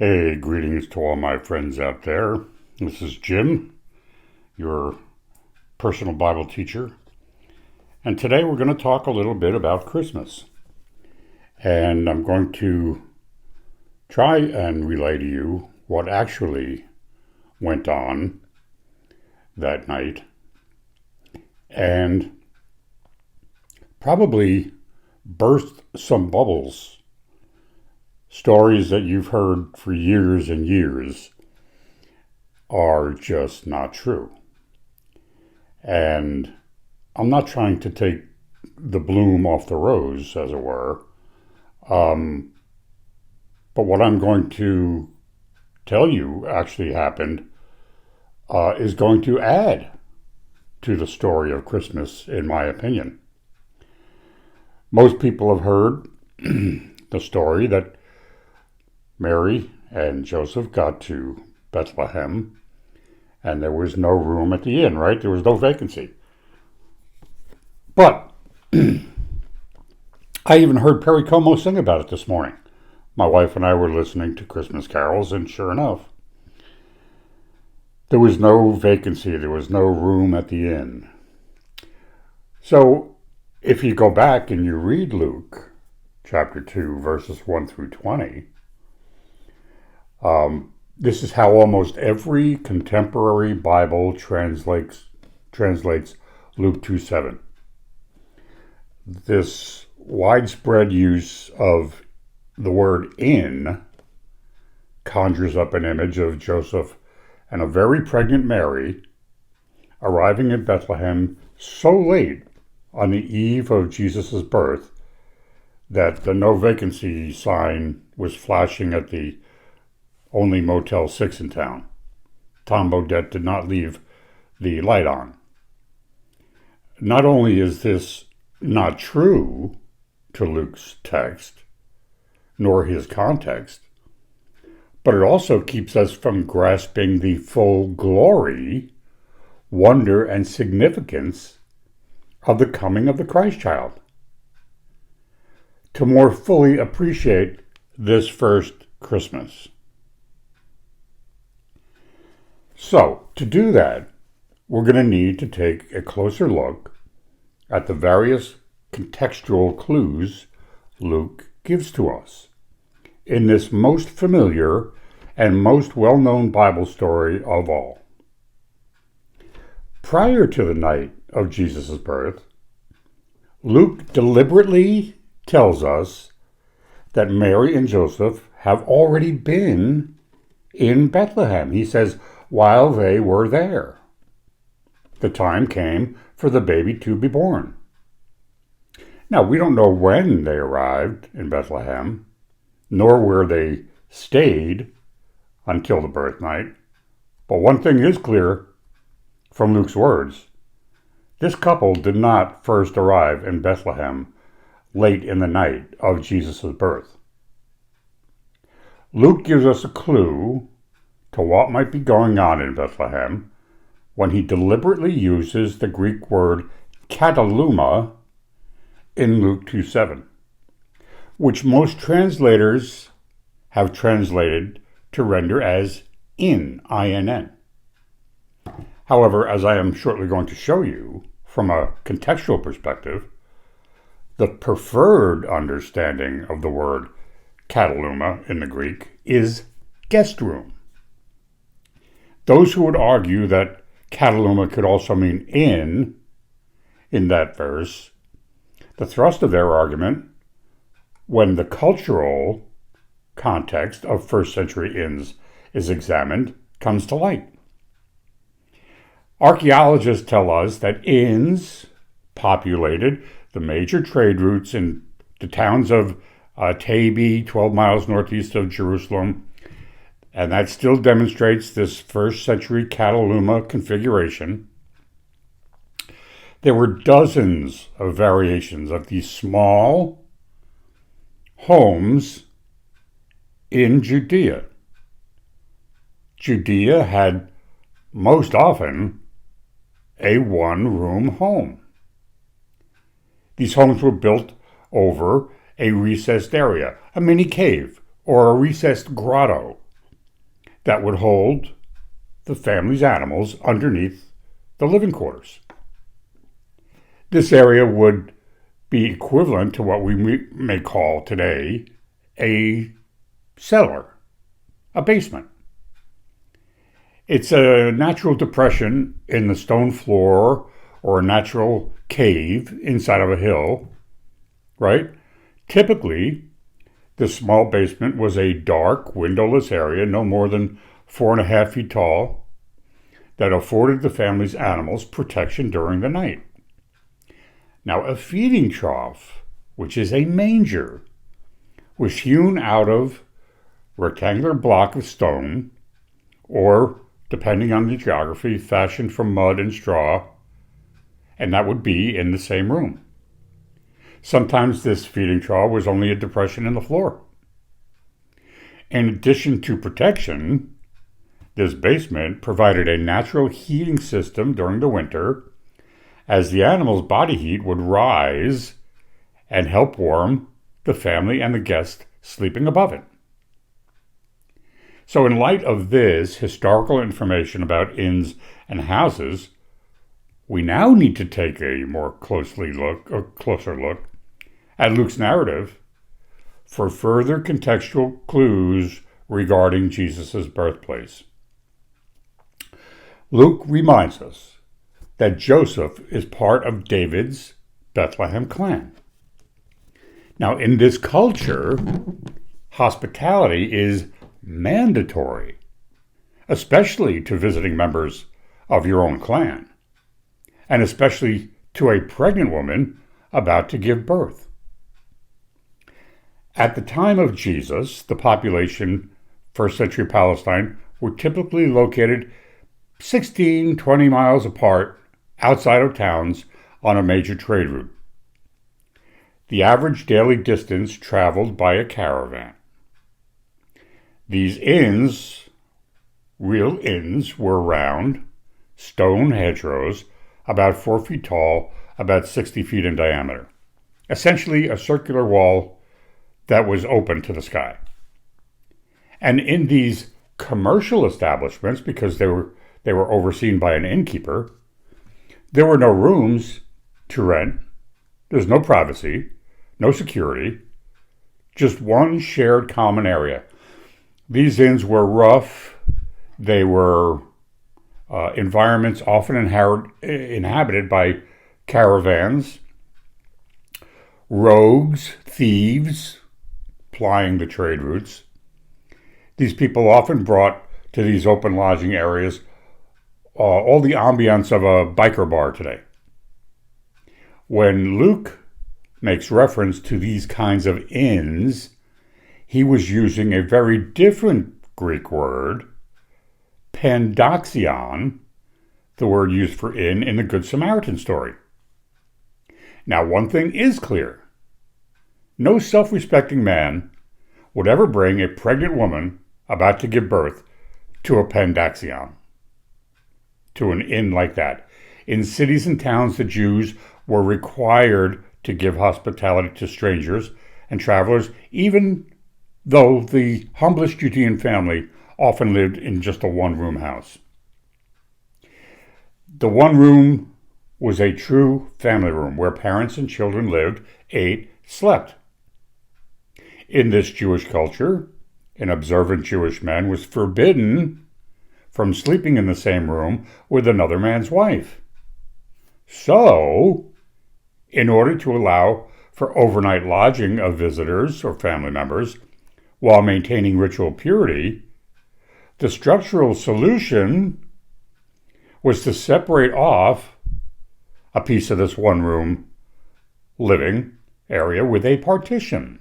Hey, greetings to all my friends out there. This is Jim, your personal Bible teacher. And today we're going to talk a little bit about Christmas. And I'm going to try and relay to you what actually went on that night. And probably burst some bubbles. Stories that you've heard for years and years are just not true. And I'm not trying to take the bloom off the rose, as it were. But what I'm going to tell you actually happened is going to add to the story of Christmas, in my opinion. Most people have heard the story that Mary and Joseph got to Bethlehem, and there was no room at the inn, right? There was no vacancy. But I even heard Perry Como sing about it this morning. My wife and I were listening to Christmas carols, and sure enough, there was no vacancy. There was no room at the inn. So if you go back and you read Luke chapter 2, verses 1 through 20, this is how almost every contemporary Bible translates Luke 2:7. This widespread use of the word inn conjures up an image of Joseph and a very pregnant Mary arriving at Bethlehem so late on the eve of Jesus' birth that the no vacancy sign was flashing at the only Motel 6 in town. Tom Bodett did not leave the light on. Not only is this not true to Luke's text, nor his context, but it also keeps us from grasping the full glory, wonder, and significance of the coming of the Christ child. To more fully appreciate this first Christmas. So, to do that, we're going to need to take a closer look at the various contextual clues Luke gives to us in this most familiar and most well-known Bible story of all. Prior to the night of Jesus' birth, Luke deliberately tells us that Mary and Joseph have already been in Bethlehem. He says, while they were there, the time came for the baby to be born. Now, we don't know when they arrived in Bethlehem, nor where they stayed until the birth night. But one thing is clear from Luke's words. This couple did not first arrive in Bethlehem late in the night of Jesus' birth. Luke gives us a clue to what might be going on in Bethlehem when he deliberately uses the Greek word kataluma in Luke 2:7, which most translators have translated to render as in, I-N-N. However, as I am shortly going to show you from a contextual perspective, the preferred understanding of the word kataluma in the Greek is guest room. Those who would argue that kataluma could also mean in that verse, the thrust of their argument, when the cultural context of first century inns is examined, comes to light. Archaeologists tell us that inns populated the major trade routes in the towns of Tabi, 12 miles northeast of Jerusalem, and that still demonstrates this first century kataluma configuration. There were dozens of variations of these small homes in Judea. Judea had most often a one-room home. These homes were built over a recessed area, a mini cave, or a recessed grotto, that would hold the family's animals underneath the living quarters. This area would be equivalent to what we may call today a cellar, a basement. It's a natural depression in the stone floor or a natural cave inside of a hill, right? Typically, this small basement was a dark, windowless area no more than 4.5 feet tall that afforded the family's animals protection during the night. Now, a feeding trough, which is a manger, was hewn out of a rectangular block of stone, or, depending on the geography, fashioned from mud and straw, and that would be in the same room. Sometimes this feeding trough was only a depression in the floor. In addition to protection, this basement provided a natural heating system during the winter, as the animal's body heat would rise and help warm the family and the guests sleeping above it. So in light of this historical information about inns and houses, we now need to take a closer look at Luke's narrative for further contextual clues regarding Jesus' birthplace. Luke reminds us that Joseph is part of David's Bethlehem clan. Now, in this culture, hospitality is mandatory, especially to visiting members of your own clan, and especially to a pregnant woman about to give birth. At the time of Jesus, the population, first century Palestine, were typically located 16-20 miles apart outside of towns on a major trade route. The average daily distance traveled by a caravan. These inns, real inns, were round, stone hedgerows, about 4 feet tall, about 60 feet in diameter. Essentially a circular wall that was open to the sky. And in these commercial establishments, because they were overseen by an innkeeper, there were no rooms to rent. There's no privacy, no security, just one shared common area. These inns were rough. They were environments often inhabited by caravans, rogues, thieves, plying the trade routes. These people often brought to these open lodging areas all the ambience of a biker bar today. When Luke makes reference to these kinds of inns, he was using a very different Greek word, pandoxion, the word used for inn in the Good Samaritan story. Now, one thing is clear. No self-respecting man would ever bring a pregnant woman about to give birth to a pandoxion, to an inn like that. In cities and towns, the Jews were required to give hospitality to strangers and travelers, even though the humblest Judean family often lived in just a one-room house. The one room was a true family room where parents and children lived, ate, slept. In this Jewish culture, an observant Jewish man was forbidden from sleeping in the same room with another man's wife. So, in order to allow for overnight lodging of visitors or family members while maintaining ritual purity, the structural solution was to separate off a piece of this one-room living area with a partition.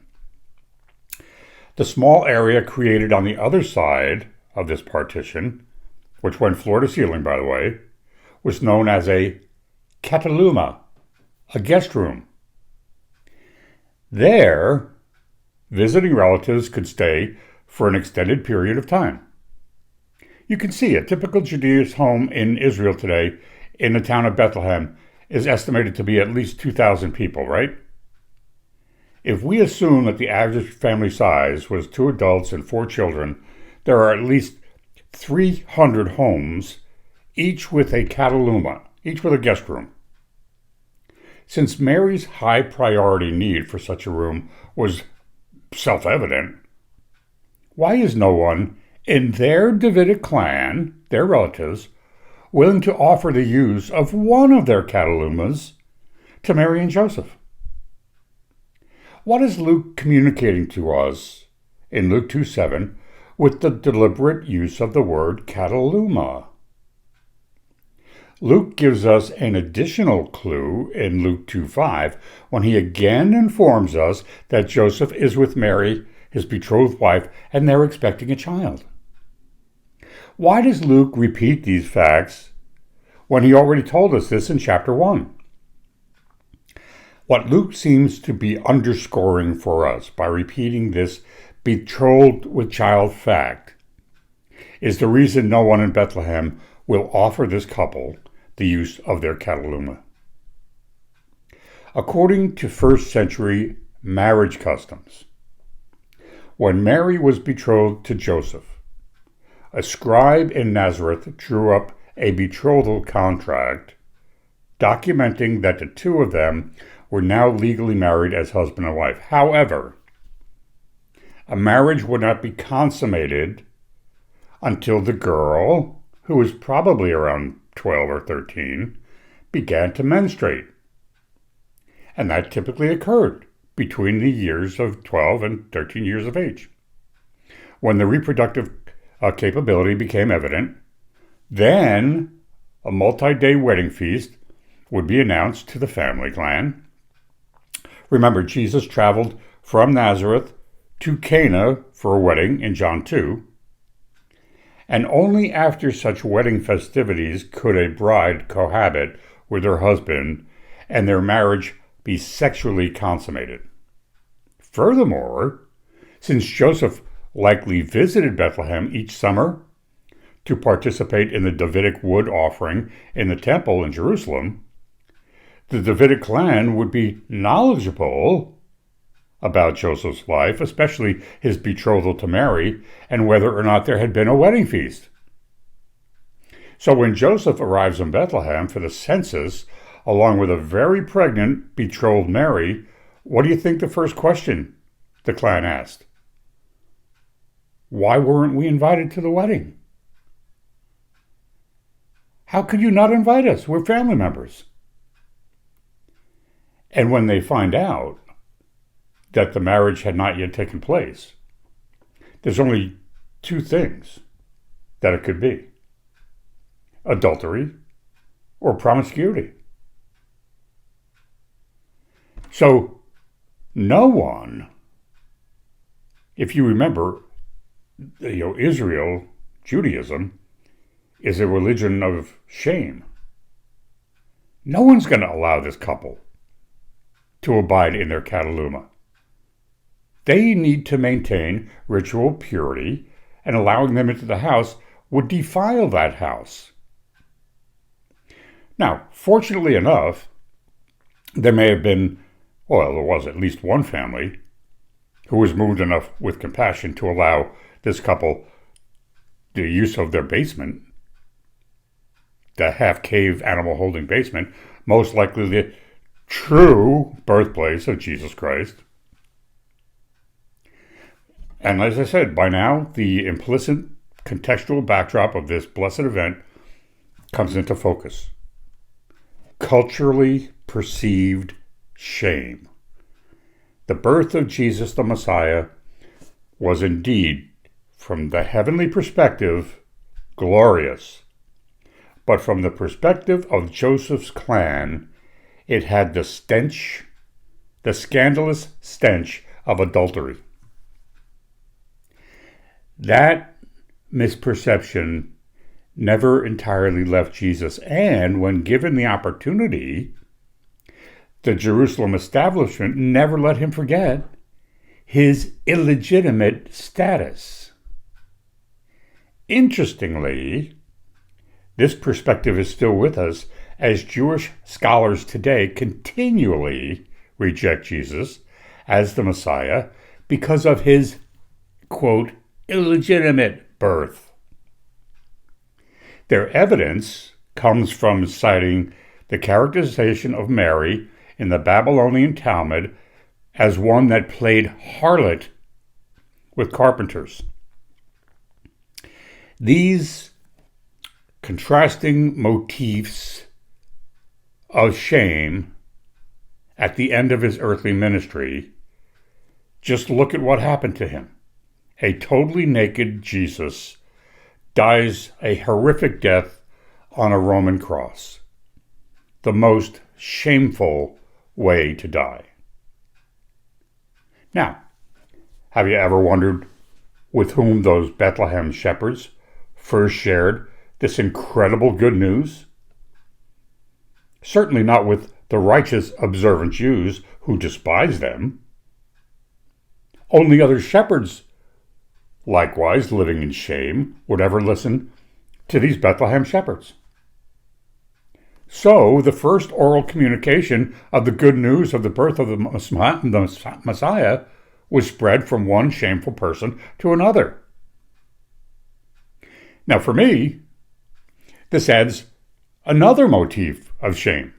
The small area created on the other side of this partition, which went floor to ceiling, by the way, was known as a kataluma, a guest room. There, visiting relatives could stay for an extended period of time. You can see a typical Judean home in Israel today, in the town of Bethlehem, is estimated to be at least 2,000 people, right? If we assume that the average family size was 2 adults and 4 children, there are at least 300 homes, each with a cataluma, each with a guest room. Since Mary's high priority need for such a room was self-evident, why is no one in their Davidic clan, their relatives, willing to offer the use of one of their catalumas to Mary and Joseph? What is Luke communicating to us in Luke 2:7 with the deliberate use of the word cataluma? Luke gives us an additional clue in Luke 2:5 when he again informs us that Joseph is with Mary, his betrothed wife, and they're expecting a child. Why does Luke repeat these facts when he already told us this in chapter 1? What Luke seems to be underscoring for us by repeating this betrothed with child fact is the reason no one in Bethlehem will offer this couple the use of their cataluma. According to first century marriage customs, when Mary was betrothed to Joseph, a scribe in Nazareth drew up a betrothal contract documenting that the two of them were now legally married as husband and wife. However, a marriage would not be consummated until the girl, who was probably around 12 or 13, began to menstruate. And that typically occurred between the years of 12 and 13 years of age. When the reproductive capability became evident, then a multi-day wedding feast would be announced to the family clan. Remember, Jesus traveled from Nazareth to Cana for a wedding in John 2, and only after such wedding festivities could a bride cohabit with her husband and their marriage be sexually consummated. Furthermore, since Joseph likely visited Bethlehem each summer to participate in the Davidic wood offering in the temple in Jerusalem, the Davidic clan would be knowledgeable about Joseph's life, especially his betrothal to Mary, and whether or not there had been a wedding feast. So when Joseph arrives in Bethlehem for the census, along with a very pregnant betrothed Mary, what do you think the first question the clan asked? Why weren't we invited to the wedding? How could you not invite us? We're family members. And when they find out that the marriage had not yet taken place, there's only two things that it could be: adultery or promiscuity. So no one, if you remember, Israel, Judaism, is a religion of shame. No one's going to allow this couple to abide in their cataluma. They need to maintain ritual purity, and allowing them into the house would defile that house. Now, fortunately enough, there may have been, well, there was at least one family who was moved enough with compassion to allow this couple the use of their basement, the half-cave animal-holding basement, most likely the true birthplace of Jesus Christ. And as I said, by now, the implicit contextual backdrop of this blessed event comes into focus. Culturally perceived shame. The birth of Jesus the Messiah was indeed, from the heavenly perspective, glorious. But from the perspective of Joseph's clan, it had the stench, the scandalous stench of adultery. That misperception never entirely left Jesus, and when given the opportunity, the Jerusalem establishment never let him forget his illegitimate status. Interestingly, this perspective is still with us as Jewish scholars today continually reject Jesus as the Messiah because of his, quote, illegitimate birth. Their evidence comes from citing the characterization of Mary in the Babylonian Talmud as one that played harlot with carpenters. These contrasting motifs of shame at the end of his earthly ministry, just look at what happened to him. A totally naked Jesus dies a horrific death on a Roman cross. The most shameful way to die. Now, have you ever wondered with whom those Bethlehem shepherds first shared this incredible good news? Certainly not with the righteous, observant Jews who despise them. Only other shepherds, likewise living in shame, would ever listen to these Bethlehem shepherds. So, the first oral communication of the good news of the birth of the Messiah was spread from one shameful person to another. Now, for me, this adds another motif of shame.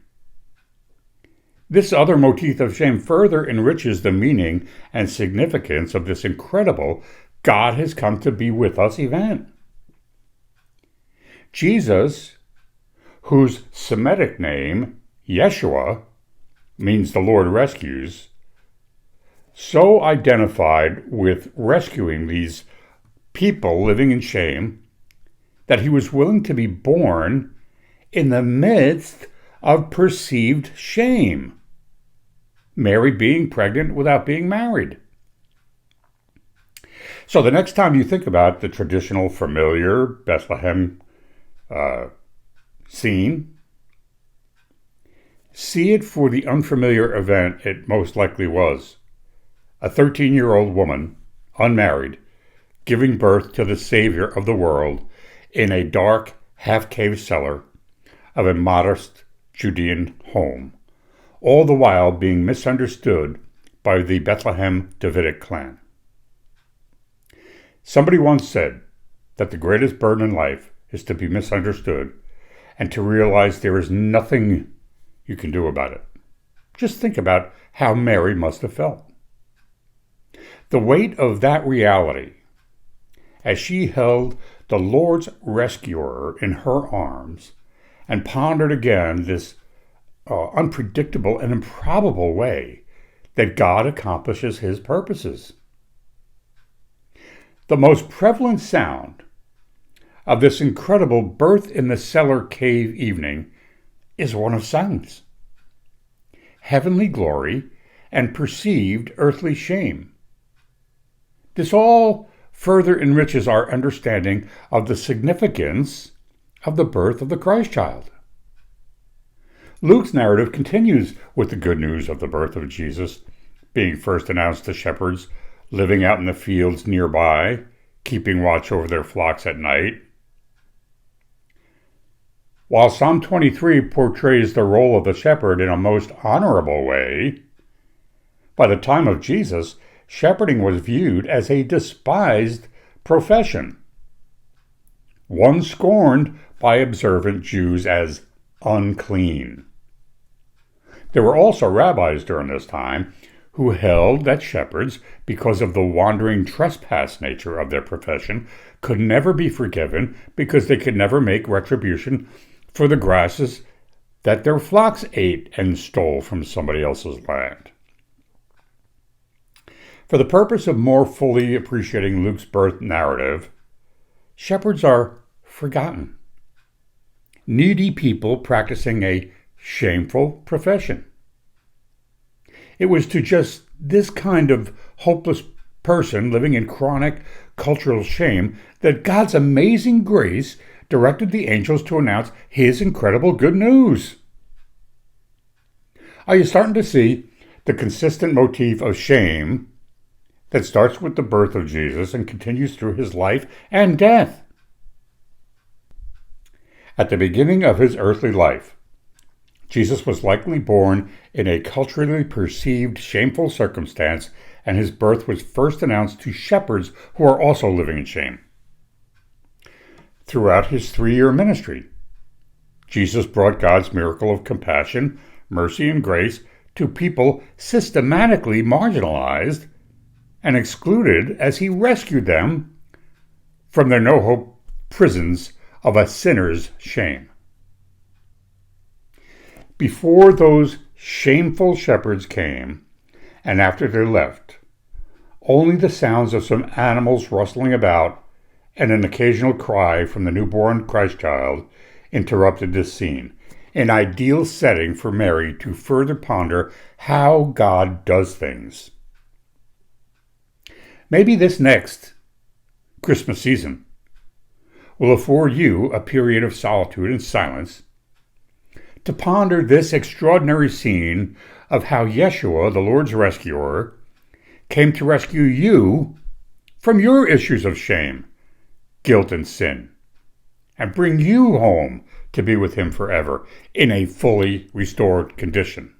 This other motif of shame further enriches the meaning and significance of this incredible God has come to be with us event. Jesus, whose Semitic name, Yeshua, means the Lord rescues, so identified with rescuing these people living in shame that he was willing to be born in the midst of perceived shame. Mary being pregnant without being married. So the next time you think about the traditional, familiar Bethlehem scene, see it for the unfamiliar event it most likely was. A 13-year-old woman, unmarried, giving birth to the Savior of the world in a dark, half-cave cellar of a modest Judean home, all the while being misunderstood by the Bethlehem Davidic clan. Somebody once said that the greatest burden in life is to be misunderstood and to realize there is nothing you can do about it. Just think about how Mary must have felt. The weight of that reality, as she held the Lord's rescuer in her arms and pondered again this unpredictable and improbable way that God accomplishes his purposes. The most prevalent sound of this incredible birth in the cellar cave evening is one of silence, heavenly glory, and perceived earthly shame. This all further enriches our understanding of the significance of the birth of the Christ child. Luke's narrative continues with the good news of the birth of Jesus being first announced to shepherds living out in the fields nearby, keeping watch over their flocks at night. While Psalm 23 portrays the role of the shepherd in a most honorable way, by the time of Jesus, shepherding was viewed as a despised profession, one scorned by observant Jews as unclean. There were also rabbis during this time who held that shepherds, because of the wandering trespass nature of their profession, could never be forgiven because they could never make retribution for the grasses that their flocks ate and stole from somebody else's land. For the purpose of more fully appreciating Luke's birth narrative, shepherds are forgotten. Needy people practicing a shameful profession. It was to just this kind of hopeless person living in chronic cultural shame that God's amazing grace directed the angels to announce his incredible good news. Are you starting to see the consistent motif of shame that starts with the birth of Jesus and continues through his life and death? At the beginning of his earthly life, Jesus was likely born in a culturally perceived shameful circumstance, and his birth was first announced to shepherds who are also living in shame. throughout his 3-year ministry. Jesus brought God's miracle of compassion, mercy, and grace to people systematically marginalized and excluded as he rescued them from their no-hope prisons of a sinner's shame. Before those shameful shepherds came, and after they left, only the sounds of some animals rustling about and an occasional cry from the newborn Christ child interrupted this scene, an ideal setting for Mary to further ponder how God does things. Maybe this next Christmas season will afford you a period of solitude and silence to ponder this extraordinary scene of how Yeshua, the Lord's rescuer, came to rescue you from your issues of shame, guilt, and sin, and bring you home to be with him forever in a fully restored condition.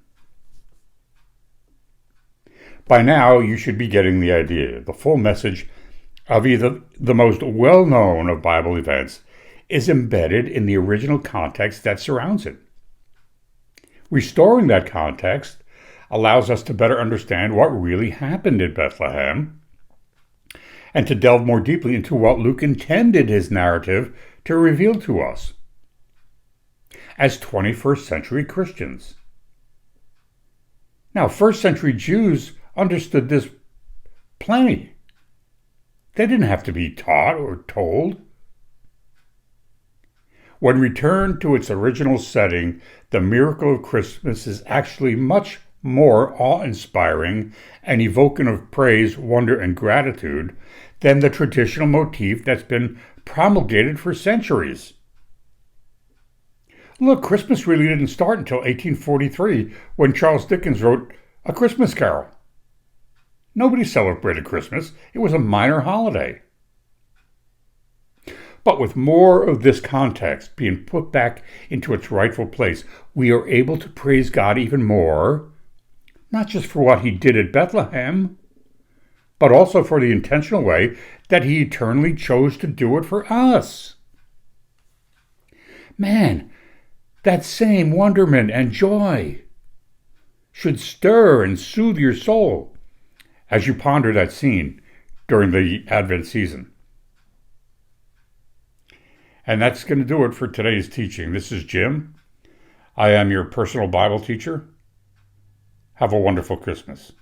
By now, you should be getting the idea. The full message of either the most well-known of Bible events is embedded in the original context that surrounds it. Restoring that context allows us to better understand what really happened in Bethlehem and to delve more deeply into what Luke intended his narrative to reveal to us as 21st century Christians. Now, first century Jews understood this plenty. They didn't have to be taught or told. When returned to its original setting, the miracle of Christmas is actually much more awe-inspiring and evoking of praise, wonder, and gratitude than the traditional motif that's been promulgated for centuries. Look, Christmas really didn't start until 1843 when Charles Dickens wrote A Christmas Carol. Nobody celebrated Christmas. It was a minor holiday. But with more of this context being put back into its rightful place, we are able to praise God even more, not just for what he did at Bethlehem, but also for the intentional way that he eternally chose to do it for us. Man, that same wonderment and joy should stir and soothe your soul as you ponder that scene during the Advent season. And that's going to do it for today's teaching. This is Jim. I am your personal Bible teacher. Have a wonderful Christmas.